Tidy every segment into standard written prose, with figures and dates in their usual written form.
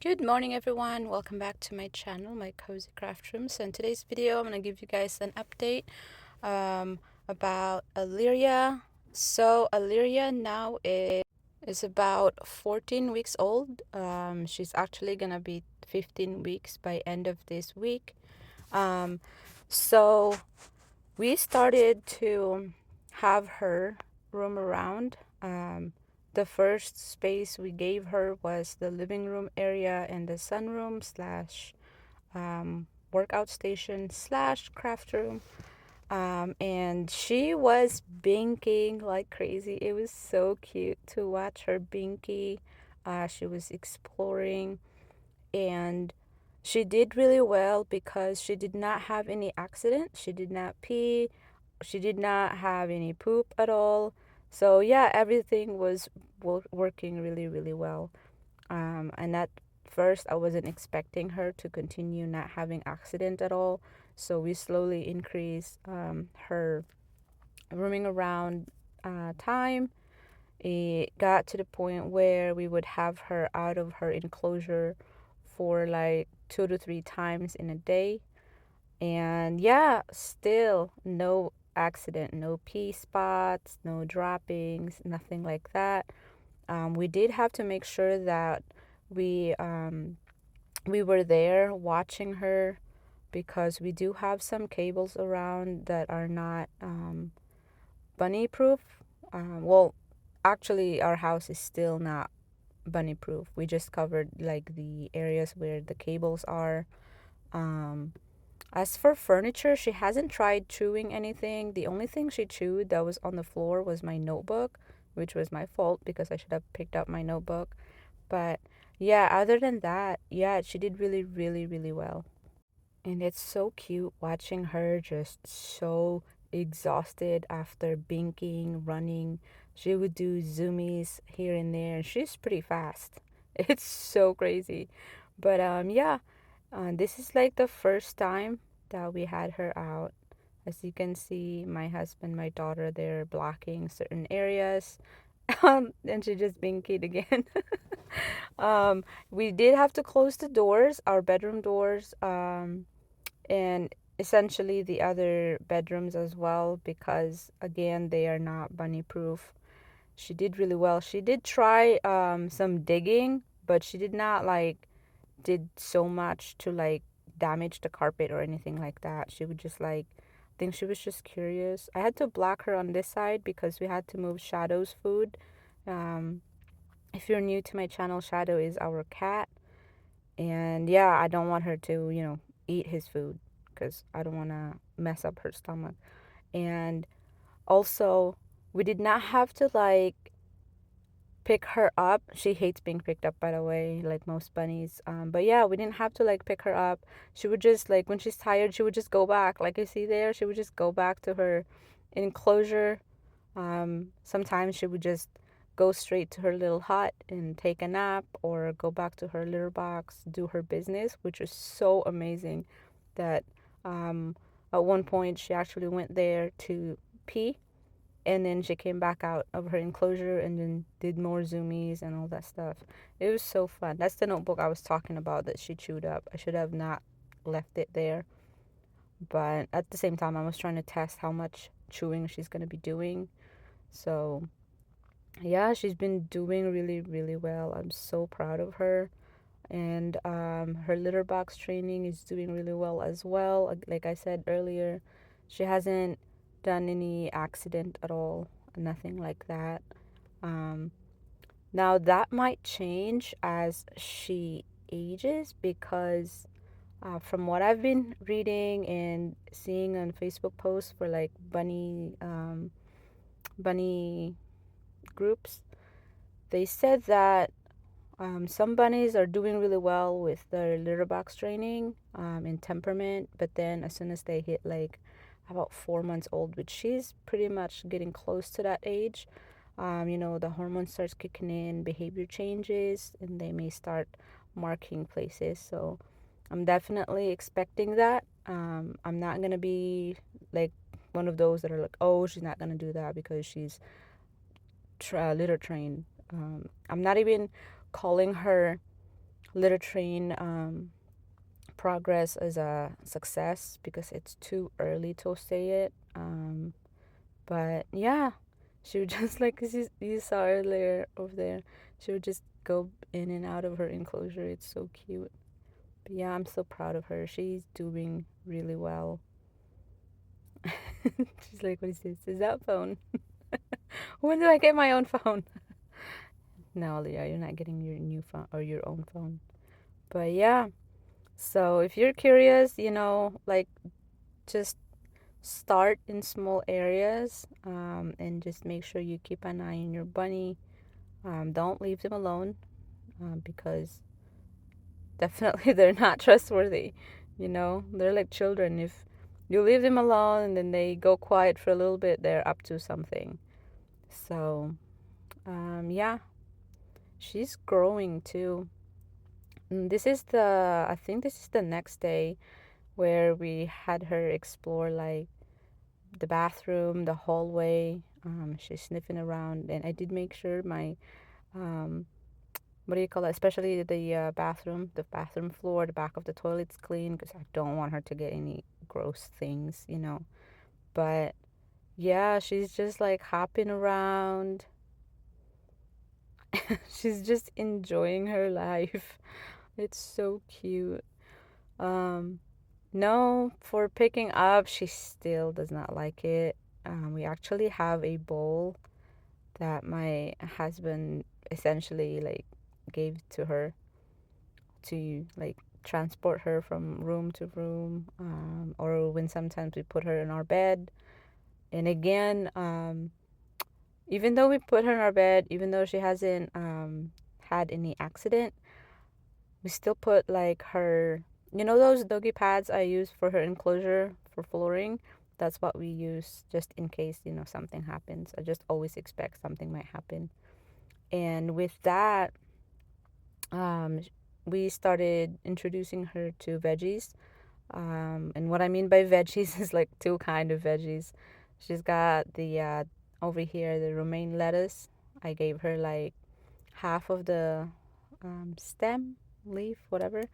Good morning, everyone. Welcome back to my channel, my Cozy Craft Room. So in today's video, I'm going to give you guys an update about Illyria. So Illyria now is about 14 weeks old. She's actually going to be 15 weeks by end of this week. So we started to have her roam around. The first space we gave her was the living room area and the sunroom slash workout station slash craft room. And she was binking like crazy. It was so cute to watch her binky. She was exploring, and she did really well because she did not have any accident. She did not pee. She did not have any poop at all. So yeah, everything was working really, really well. And at first, I wasn't expecting her to continue not having accident at all. So we slowly increased her roaming around time. It got to the point where we would have her out of her enclosure for like 2 to 3 times in a day. And yeah, still no accident, no pee spots, no droppings, nothing like that. We did have to make sure that we um, we were there watching her because we do have some cables around that are not bunny proof. Well, actually, our house is still not bunny proof. We just covered like the areas where the cables are. Um, as for furniture, she hasn't tried chewing anything. The only thing she chewed that was on the floor was my notebook, which was my fault because I should have picked up my notebook. But yeah, other than that, yeah, she did really, really, really well. And it's so cute watching her just so exhausted after binking, running. She would do zoomies here and there, and she's pretty fast. It's so crazy. But yeah, this is like the first time that we had her out. As you can see, my husband, my daughter, they're blocking certain areas. And she just binkied again. We did have to close the doors, our bedroom doors. And essentially the other bedrooms as well, because again they are not bunny proof. She did really well. She did try some digging, but she did not like did so much to like damage the carpet or anything like that. She would just like, I think she was just curious. I had to block her on this side because we had to move Shadow's food. um if you're new to my channel, Shadow is our cat. And yeah, I don't want her to, eat his food because I don't want to mess up her stomach. And also, we did not have to like pick her up. She hates being picked up, by the way, like most bunnies. But yeah, we didn't have to like pick her up. She would just like, when she's tired, she would just go back. Like you see there, she would just go back to her enclosure. Sometimes she would just go straight to her little hut and take a nap or go back to her litter box, do her business, which is so amazing that um, at one point she actually went there to pee, and then she came back out of her enclosure and then did more zoomies and all that stuff. It was so fun. That's the notebook I was talking about that she chewed up. I should have not left it there. But at the same time, I was trying to test how much chewing she's going to be doing. So yeah, she's been doing really, really well. I'm so proud of her. And her litter box training is doing really well as well. Like I said earlier, she hasn't done any accident at all, nothing like that. Um, Now, that might change as she ages because from what I've been reading and seeing on Facebook posts for like bunny groups, they said that some bunnies are doing really well with their litter box training and temperament, but then as soon as they hit like about 4 months old, which she's pretty much getting close to that age, the hormone starts kicking in, behavior changes, and they may start marking places. So I'm definitely expecting that. I'm not going to be like one of those that are like, oh, she's not going to do that because she's litter trained. I'm not even calling her litter train progress is a success because it's too early to say it. But yeah, she would just like you saw earlier over there, she would just go in and out of her enclosure. It's so cute. But yeah, I'm so proud of her. She's doing really well. She's like, what is this? Is that phone? When do I get my own phone? No, Leah, you're not getting your new phone or your own phone. But yeah, so if you're curious, like just start in small areas, and just make sure you keep an eye on your bunny. Don't leave them alone, because definitely they're not trustworthy. They're like children. If you leave them alone and then they go quiet for a little bit, they're up to something. So, yeah, she's growing too. I think this is the next day where we had her explore like the bathroom, the hallway. She's sniffing around, and I did make sure my um, what do you call it? Especially the bathroom floor, the back of the toilet's clean because I don't want her to get any gross things. But yeah, she's just like hopping around. She's just enjoying her life. It's so cute. Um, no, for picking up, she still does not like it. We actually have a bowl that my husband essentially like gave to her to like transport her from room to room, or when sometimes we put her in our bed. And again, even though we put her in our bed, even though she hasn't had any accident, we still put like those doggy pads I use for her enclosure for flooring. That's what we use just in case something happens. I just always expect something might happen. And with that, um, we started introducing her to veggies. And what I mean by veggies is like two kind of veggies. She's got the over here the romaine lettuce. I gave her like half of the stem, leaf, whatever.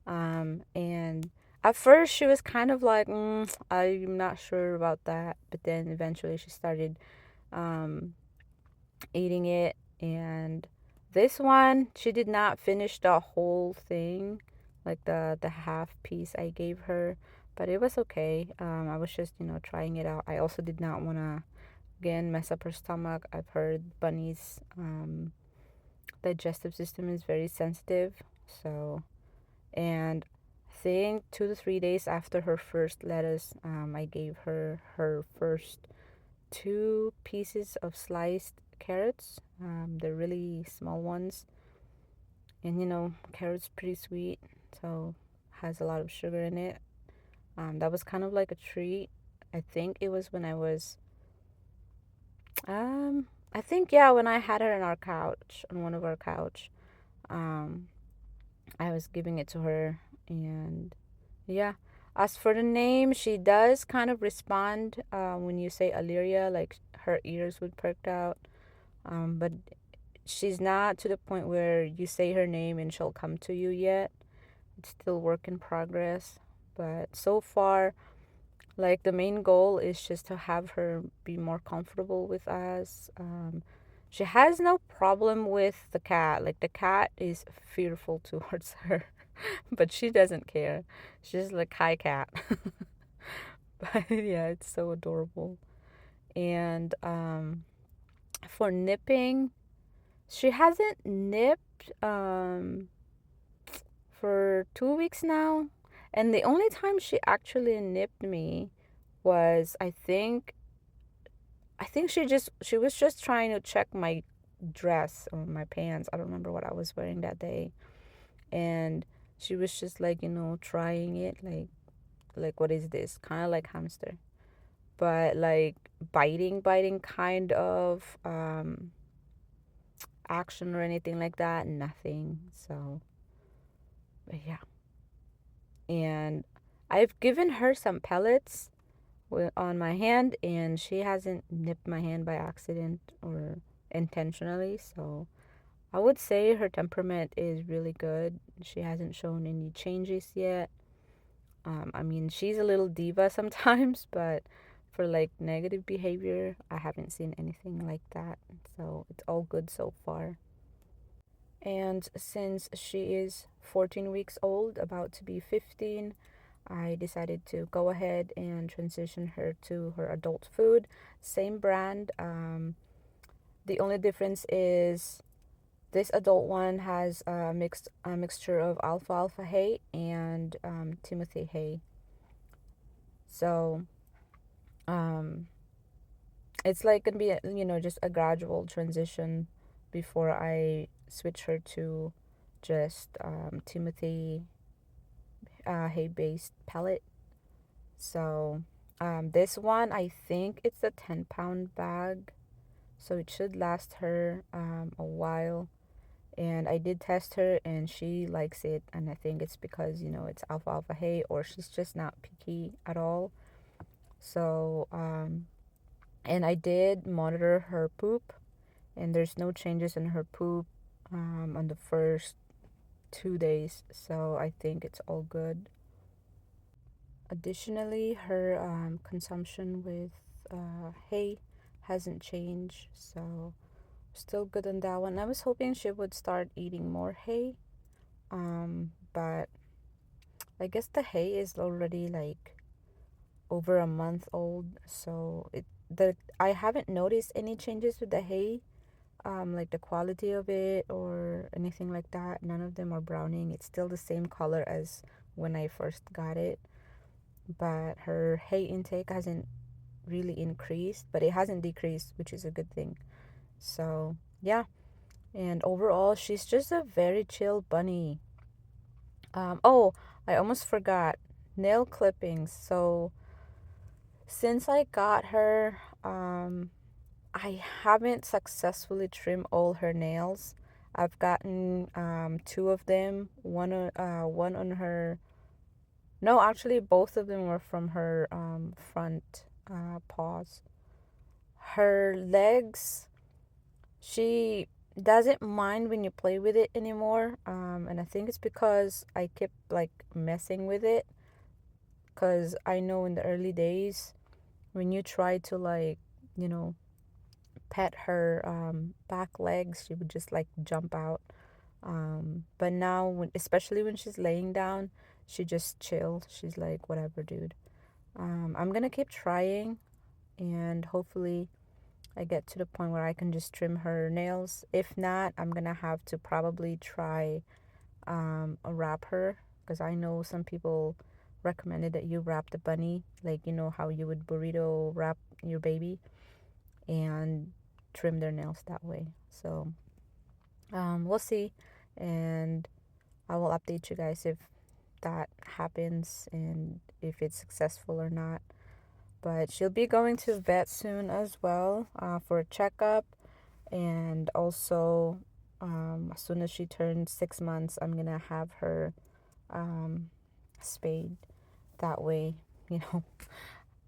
And at first she was kind of like, I'm not sure about that. But then eventually she started um, eating it. And this one, she did not finish the whole thing, like the half piece I gave her, but it was okay. I was just trying it out. I also did not want to again mess up her stomach. I've heard bunnies digestive system is very sensitive. So, and I think 2 to 3 days after her first lettuce, I gave her first two pieces of sliced carrots. They're really small ones. And carrots pretty sweet, so has a lot of sugar in it. That was kind of like a treat. I think it was when I think, yeah, when I had her on our couch, on one of our couch. Um, I was giving it to her, and yeah. As for the name, she does kind of respond when you say Illyria, like her ears would perk out. But she's not to the point where you say her name and she'll come to you yet. It's still work in progress. But so far, like the main goal is just to have her be more comfortable with us. She has no problem with the cat. Like the cat is fearful towards her, but she doesn't care. She's like, hi, cat. But yeah, it's so adorable. And for nipping, she hasn't nipped for 2 weeks now. And the only time she actually nipped me was I think she was just trying to check my dress or my pants. I don't remember what I was wearing that day. And she was just like, trying it like what is this? Kind of like hamster. But like biting kind of action or anything like that, nothing. So, but yeah. And I've given her some pellets on my hand, and she hasn't nipped my hand by accident or intentionally. So I would say her temperament is really good. She hasn't shown any changes yet. I mean, she's a little diva sometimes, but for like negative behavior, I haven't seen anything like that. So it's all good so far. And since she is 14 weeks old, about to be 15, I decided to go ahead and transition her to her adult food. Same brand. The only difference is this adult one has a mixture of alfalfa hay and Timothy hay. So um, it's like gonna be just a gradual transition before I switch her to just Timothy hay based pellet. So this one I think it's a 10-pound bag, so it should last her a while. And I did test her and she likes it, and I think it's because it's alfalfa hay, or she's just not picky at all. So and I did monitor her poop, and there's no changes in her poop on the first 2 days, so I think it's all good. Additionally, her consumption with hay hasn't changed, so still good on that one. I was hoping she would start eating more hay, but I guess the hay is already like over a month old, so I haven't noticed any changes with the hay, like the quality of it or anything like that. None of them are browning. It's still the same color as when I first got it, but her hay intake hasn't really increased, but it hasn't decreased, which is a good thing. So yeah, and overall, she's just a very chill bunny. Oh, I almost forgot nail clippings. So since I got her, I haven't successfully trimmed all her nails. I've gotten two of them. One on her. No, actually, both of them were from her front paws. Her legs, she doesn't mind when you play with it anymore. And I think it's because I kept like messing with it. Because I know in the early days, when you try to like, you know, pet her back legs, she would just like jump out. But now, especially when she's laying down, she just chills. She's like, whatever, dude. I'm gonna keep trying, and hopefully, I get to the point where I can just trim her nails. If not, I'm gonna have to probably try wrap her, because I know some people recommended that you wrap the bunny, like how you would burrito wrap your baby, and trim their nails that way. So we'll see, and I will update you guys if that happens and if it's successful or not. But she'll be going to vet soon as well for a checkup, and also as soon as she turns 6 months, I'm gonna have her spayed. That way, you know,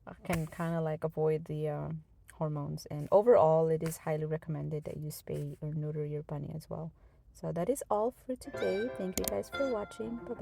I can kind of like avoid the hormones. And overall, it is highly recommended that you spay or neuter your bunny as well. So that is all for today. Thank you guys for watching. Bye bye.